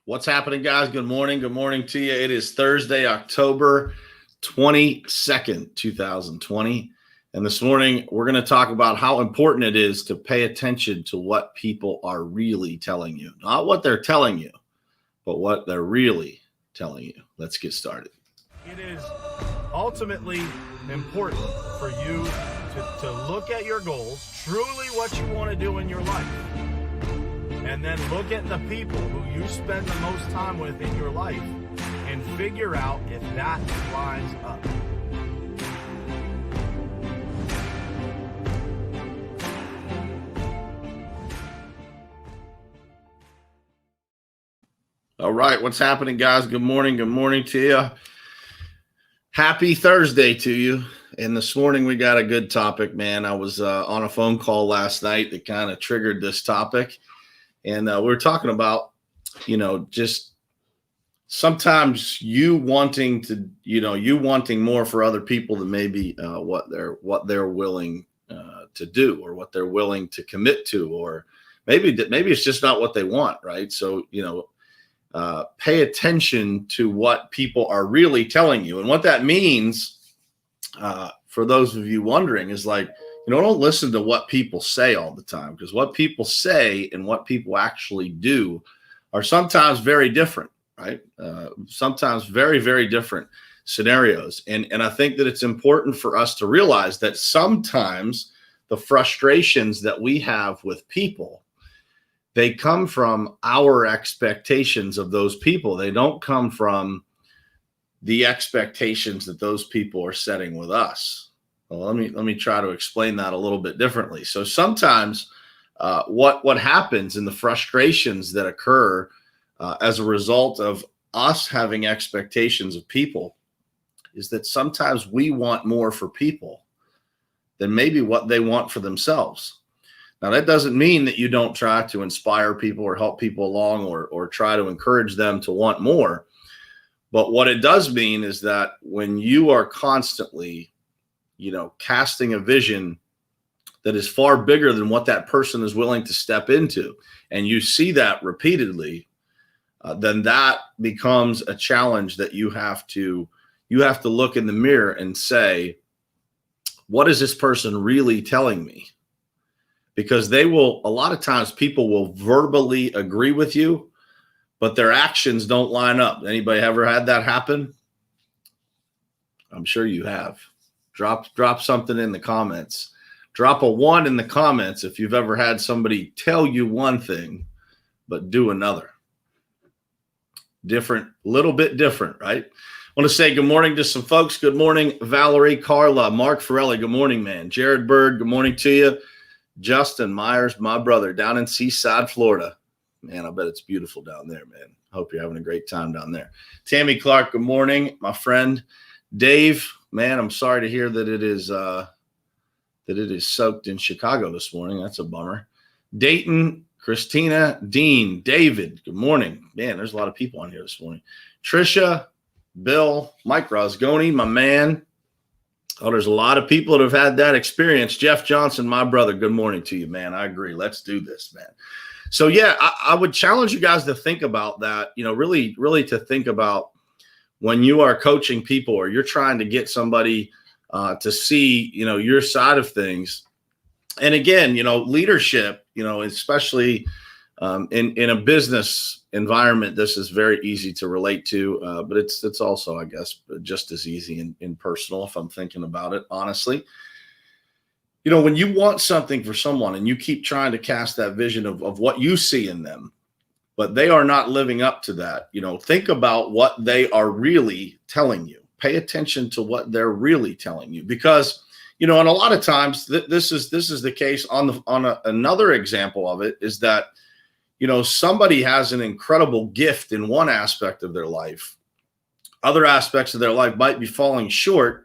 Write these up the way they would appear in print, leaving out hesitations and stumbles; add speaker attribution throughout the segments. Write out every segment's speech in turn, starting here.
Speaker 1: What's happening, guys? Good morning. Good morning to you. It is Thursday, October 22nd, 2020. And this morning, we're going to talk about how important it is to pay attention to what people are really telling you. Not what they're telling you, but what they're really telling you. Let's get started.
Speaker 2: It is ultimately important for you to look at your goals, truly what you want to do in your life. And then look at the people who you spend the most time with in your life and figure out if that lines up.
Speaker 1: All right. What's happening, guys? Good morning. Good morning to you. Happy Thursday to you. And this morning we got a good topic, man. I was on a phone call last night that kind of triggered this topic. And we were talking about, just sometimes you wanting more for other people than maybe what they're willing to do, or what they're willing to commit to, or maybe it's just not what they want, right? So, pay attention to what people are really telling you. And what that means, for those of you wondering, is like, don't listen to what people say all the time, because what people say and what people actually do are sometimes very different, right? Sometimes very, very different scenarios. And I think that it's important for us to realize that sometimes the frustrations that we have with people, they come from our expectations of those people. They don't come from the expectations that those people are setting with us. Well, let me try to explain that a little bit differently. So sometimes what happens in the frustrations that occur as a result of us having expectations of people is that sometimes we want more for people than maybe what they want for themselves. Now, that doesn't mean that you don't try to inspire people or help people along, or try to encourage them to want more. But what it does mean is that when you are constantly casting a vision that is far bigger than what that person is willing to step into, and you see that repeatedly, then that becomes a challenge that you have to look in the mirror and say, what is this person really telling me? Because a lot of times people will verbally agree with you, but their actions don't line up. Anybody ever had that happen? I'm sure you have. Drop something in the comments. Drop a 1 in the comments if you've ever had somebody tell you one thing, but do another. Different, little bit different, right? I want to say good morning to some folks. Good morning, Valerie, Carla, Mark Farelli. Good morning, man. Jared Bird, good morning to you. Justin Myers, my brother, down in Seaside, Florida. Man, I bet it's beautiful down there, man. Hope you're having a great time down there. Tammy Clark, good morning, my friend. Dave, man, I'm sorry to hear that it is soaked in Chicago this morning. That's a bummer. Dayton, Christina, Dean, David, good morning. Man, there's a lot of people on here this morning. Trisha, Bill, Mike Rosgoni, my man. Oh, there's a lot of people that have had that experience. Jeff Johnson, my brother, good morning to you, man. I agree. Let's do this, man. So, yeah, I would challenge you guys to think about that, really, really to think about when you are coaching people, or you're trying to get somebody to see, your side of things. And again, leadership, especially in a business environment, this is very easy to relate to, but it's also, I guess, just as easy in personal, if I'm thinking about it, honestly. When you want something for someone and you keep trying to cast that vision of what you see in them, but they are not living up to that, think about what they are really telling you. Pay attention to what they're really telling you, because, and a lot of times this is the case another example of it is that, somebody has an incredible gift in one aspect of their life. Other aspects of their life might be falling short.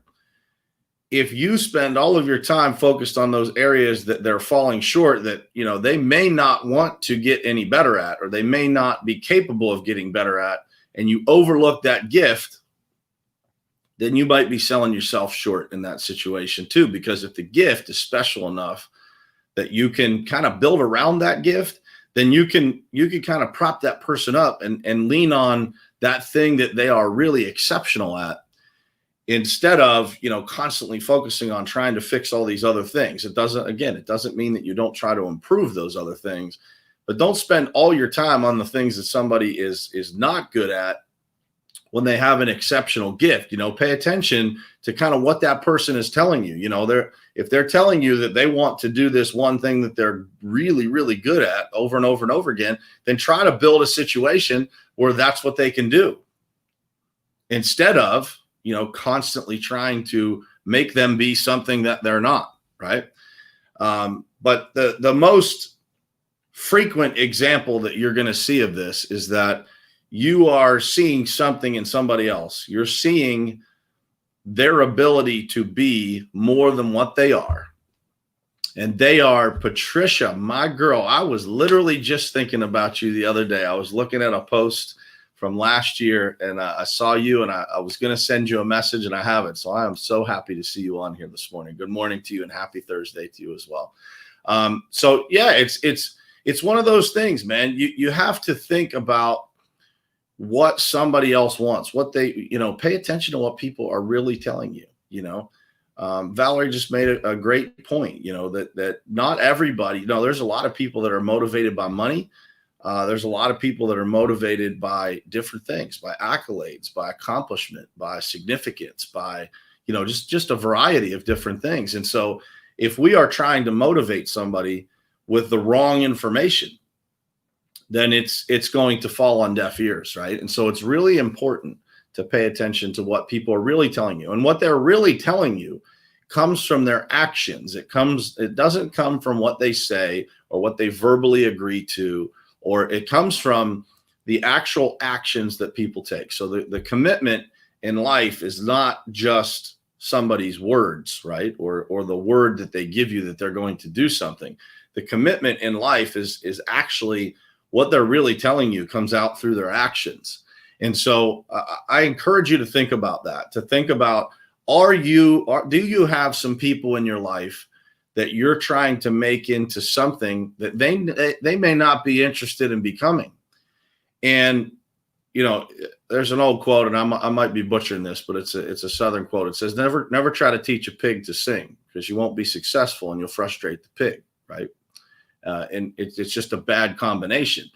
Speaker 1: If you spend all of your time focused on those areas that they're falling short, that, they may not want to get any better at, or they may not be capable of getting better at, and you overlook that gift, then you might be selling yourself short in that situation too. Because if the gift is special enough that you can kind of build around that gift, then you can kind of prop that person up and lean on that thing that they are really exceptional at, instead of, constantly focusing on trying to fix all these other things. It doesn't mean that you don't try to improve those other things, but don't spend all your time on the things that somebody is not good at when they have an exceptional gift. Pay attention to kind of what that person is telling you. If they're telling you that they want to do this one thing that they're really, really good at over and over and over again, then try to build a situation where that's what they can do, instead of, constantly trying to make them be something that they're not, right? But the most frequent example that you're going to see of this is that you are seeing something in somebody else. You're seeing their ability to be more than what they are. And they are, Patricia, my girl. I was literally just thinking about you the other day. I was looking at a post from last year, and I saw you, and I was going to send you a message, and I haven't. So I am so happy to see you on here this morning. Good morning to you, and happy Thursday to you as well. So yeah, it's one of those things, man. You have to think about what somebody else wants, what they, pay attention to what people are really telling you. Valerie just made a great point, that not everybody, there's a lot of people that are motivated by money. There's a lot of people that are motivated by different things, by accolades, by accomplishment, by significance, by, just a variety of different things. And so if we are trying to motivate somebody with the wrong information, then it's going to fall on deaf ears, right? And so it's really important to pay attention to what people are really telling you. And what they're really telling you comes from their actions. It doesn't come from what they say or what they verbally agree to, or it comes from the actual actions that people take. So the commitment in life is not just somebody's words, right? Or the word that they give you that they're going to do something. The commitment in life is actually what they're really telling you comes out through their actions. And so I encourage you to think about that, to think about, do you have some people in your life that you're trying to make into something that they may not be interested in becoming? And, there's an old quote, and I might be butchering this, but it's a Southern quote. It says, never try to teach a pig to sing, because you won't be successful and you'll frustrate the pig, right? And it's just a bad combination.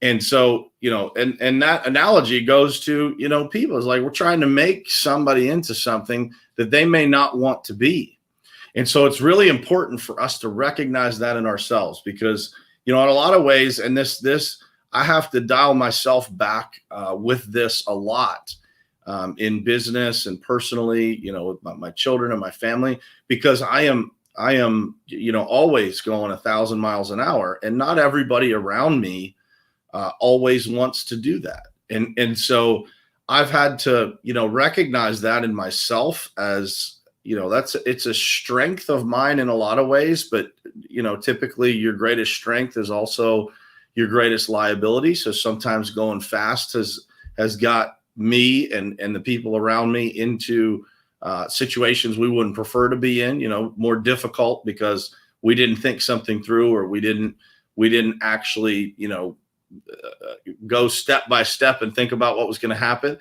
Speaker 1: And so, and that analogy goes to, people. It's like we're trying to make somebody into something that they may not want to be. And so it's really important for us to recognize that in ourselves, because, in a lot of ways, and this, I have to dial myself back with this a lot in business and personally, with my children and my family, because I am, always going 1,000 miles an hour, and not everybody around me always wants to do that. And so I've had to, recognize that in myself as, it's a strength of mine in a lot of ways, but, typically your greatest strength is also your greatest liability. So sometimes going fast has got me and the people around me into situations we wouldn't prefer to be in, more difficult because we didn't think something through, or we didn't actually, go step by step and think about what was going to happen.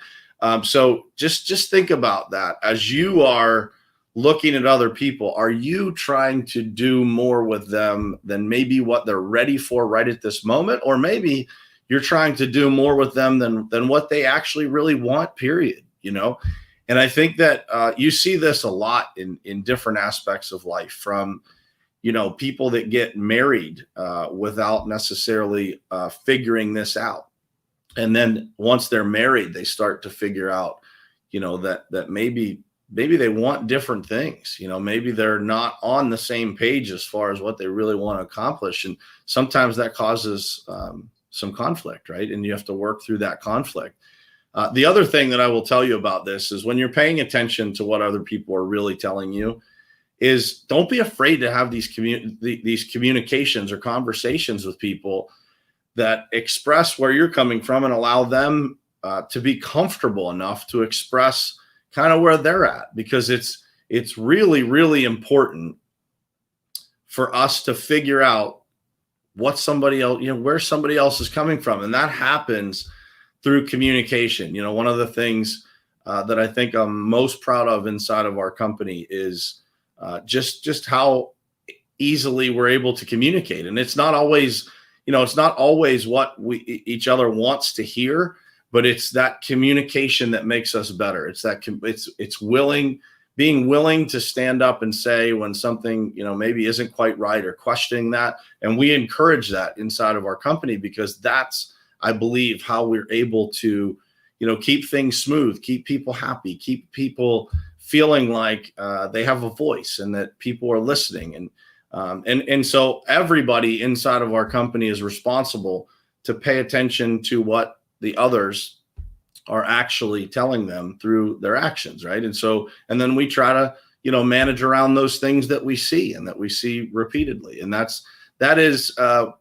Speaker 1: So just think about that as you are looking at other people. Are you trying to do more with them than maybe what they're ready for right at this moment? Or maybe you're trying to do more with them than what they actually really want, period, And I think that you see this a lot in different aspects of life, from, people that get married without necessarily figuring this out. And then once they're married, they start to figure out, that maybe they want different things. Maybe they're not on the same page as far as what they really want to accomplish. And sometimes that causes some conflict, right? And you have to work through that conflict. The other thing that I will tell you about this is when you're paying attention to what other people are really telling you, is don't be afraid to have these communications or conversations with people that express where you're coming from, and allow them to be comfortable enough to express kind of where they're at, because it's really, really important for us to figure out what somebody else, where somebody else is coming from. And that happens through communication. One of the things that I think I'm most proud of inside of our company is just how easily we're able to communicate. And it's not always, what each other wants to hear, but it's that communication that makes us better. It's that it's being willing to stand up and say when something, maybe isn't quite right, or questioning that. And we encourage that inside of our company, because that's, I believe, how we're able to, keep things smooth, keep people happy, keep people feeling like they have a voice and that people are listening. And so everybody inside of our company is responsible to pay attention to what the others are actually telling them through their actions, right? And then we try to, manage around those things that we see and that we see repeatedly. And that is,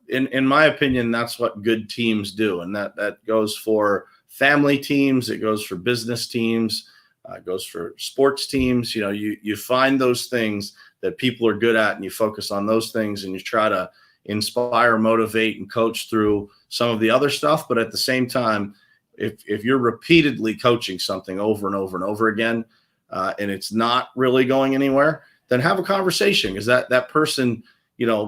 Speaker 1: in my opinion, that's what good teams do. And that goes for family teams, it goes for business teams, it goes for sports teams. You find those things that people are good at, and you focus on those things, and you try to inspire, motivate, and coach through some of the other stuff. But at the same time, if you're repeatedly coaching something over and over and over again, and it's not really going anywhere, then have a conversation, because that person,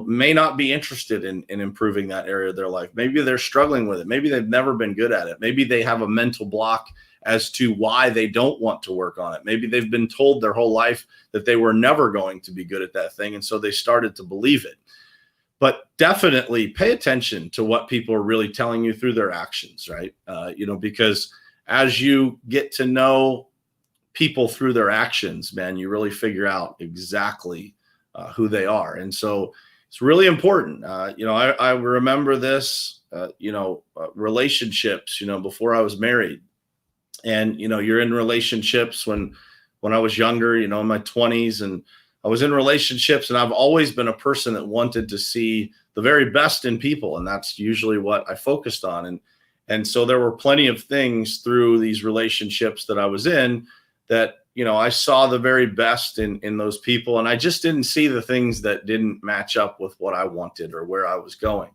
Speaker 1: may not be interested in improving that area of their life. Maybe they're struggling with it. Maybe they've never been good at it. Maybe they have a mental block as to why they don't want to work on it. Maybe they've been told their whole life that they were never going to be good at that thing, and so they started to believe it. But definitely pay attention to what people are really telling you through their actions, right? Because as you get to know people through their actions, man, you really figure out exactly who they are. And so it's really important. I remember this, relationships, before I was married. And, you're in relationships when I was younger, in my 20s, and I was in relationships, and I've always been a person that wanted to see the very best in people. And that's usually what I focused on. And so there were plenty of things through these relationships that I was in that, I saw the very best in those people. And I just didn't see the things that didn't match up with what I wanted or where I was going.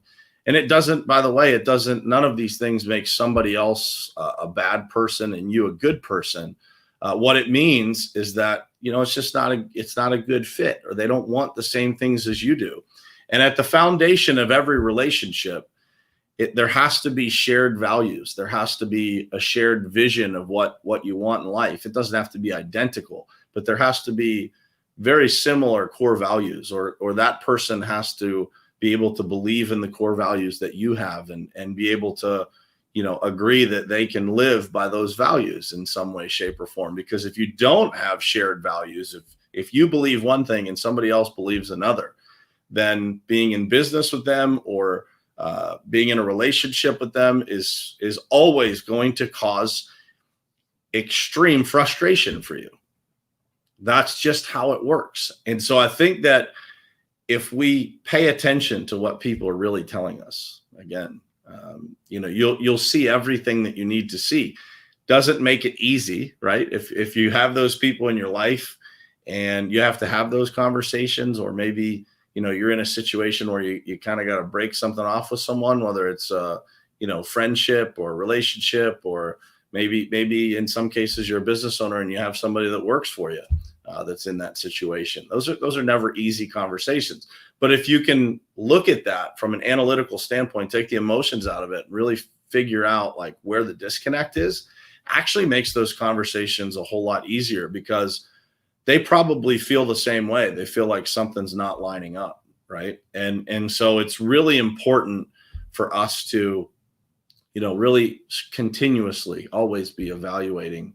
Speaker 1: And it doesn't, by the way, none of these things make somebody else a bad person and you a good person. What it means is that, it's just not a good fit, or they don't want the same things as you do. And at the foundation of every relationship, there has to be shared values. There has to be a shared vision of what you want in life. It doesn't have to be identical, but there has to be very similar core values, or that person has to be able to believe in the core values that you have, and be able to, agree that they can live by those values in some way, shape, or form. Because if you don't have shared values, if you believe one thing and somebody else believes another, then being in business with them or being in a relationship with them is always going to cause extreme frustration for you. That's just how it works. And so I think that if we pay attention to what people are really telling us, again, you'll see everything that you need to see. Doesn't make it easy, right? If you have those people in your life and you have to have those conversations, or maybe you're in a situation where you kind of got to break something off with someone, whether it's friendship or relationship, or maybe in some cases you're a business owner and you have somebody that works for you that's in that situation. Those are never easy conversations. But if you can look at that from an analytical standpoint, take the emotions out of it, really figure out like where the disconnect is, actually makes those conversations a whole lot easier, because they probably feel the same way. They feel like something's not lining up, right? And so it's really important for us to, really continuously always be evaluating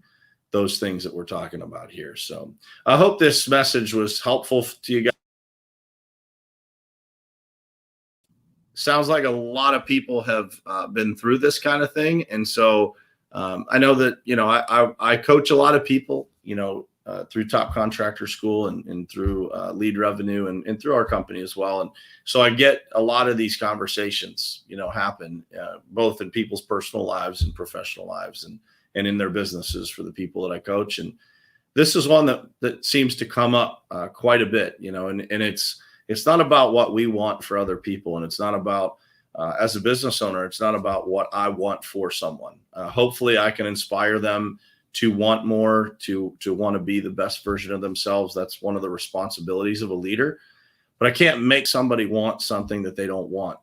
Speaker 1: those things that we're talking about here. So I hope this message was helpful to you guys. Sounds like a lot of people have been through this kind of thing. And so I know that, I coach a lot of people, through Top Contractor School and through Lead Revenue and through our company as well. And so I get a lot of these conversations, happen both in people's personal lives and professional lives and in their businesses for the people that I coach. And this is one that seems to come up quite a bit, and it's not about what we want for other people. And it's not about, as a business owner, it's not about what I want for someone. Hopefully I can inspire them to want more, to want to be the best version of themselves. That's one of the responsibilities of a leader. But I can't make somebody want something that they don't want.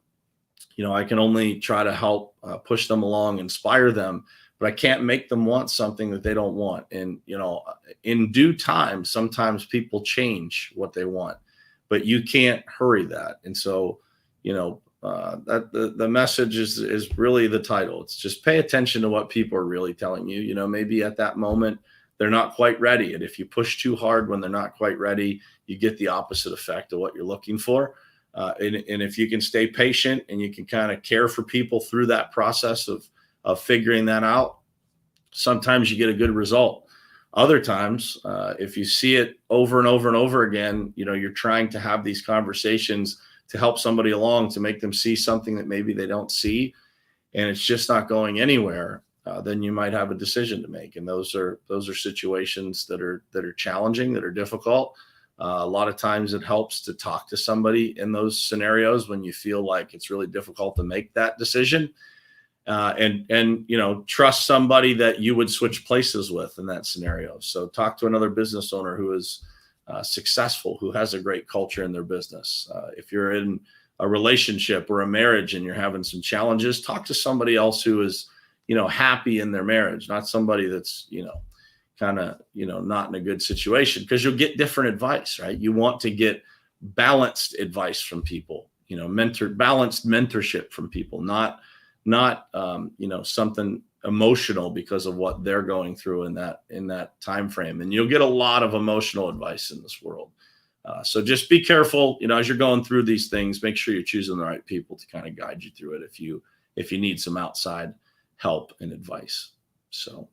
Speaker 1: I can only try to help push them along, inspire them, but I can't make them want something that they don't want. And, in due time, sometimes people change what they want, but you can't hurry that. And so, that the message is really the title. It's just pay attention to what people are really telling you. Maybe at that moment they're not quite ready, and if you push too hard when they're not quite ready, you get the opposite effect of what you're looking for. And if you can stay patient and you can kind of care for people through that process of figuring that out, sometimes you get a good result. Other times, if you see it over and over and over again, you're trying to have these conversations to help somebody along, to make them see something that maybe they don't see, and it's just not going anywhere, then you might have a decision to make. And those are situations that are challenging, that are difficult. A lot of times it helps to talk to somebody in those scenarios when you feel like it's really difficult to make that decision, and trust somebody that you would switch places with in that scenario. So talk to another business owner who is successful, who has a great culture in their business. If you're in a relationship or a marriage and you're having some challenges, talk to somebody else who is, happy in their marriage, not somebody that's, kind of, not in a good situation, because you'll get different advice, right? You want to get balanced advice from people, balanced mentorship from people, not something emotional because of what they're going through in that time frame. And you'll get a lot of emotional advice in this world. So just be careful, as you're going through these things. Make sure you're choosing the right people to kind of guide you through it if you need some outside help and advice. So,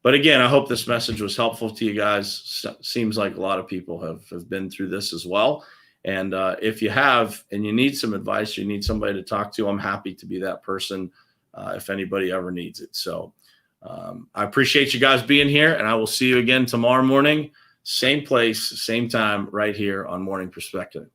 Speaker 1: but again, I hope this message was helpful to you guys. Seems like a lot of people have been through this as well. And if you have, and you need some advice, you need somebody to talk to, I'm happy to be that person if anybody ever needs it. So I appreciate you guys being here, and I will see you again tomorrow morning, same place, same time, right here on Morning Perspective.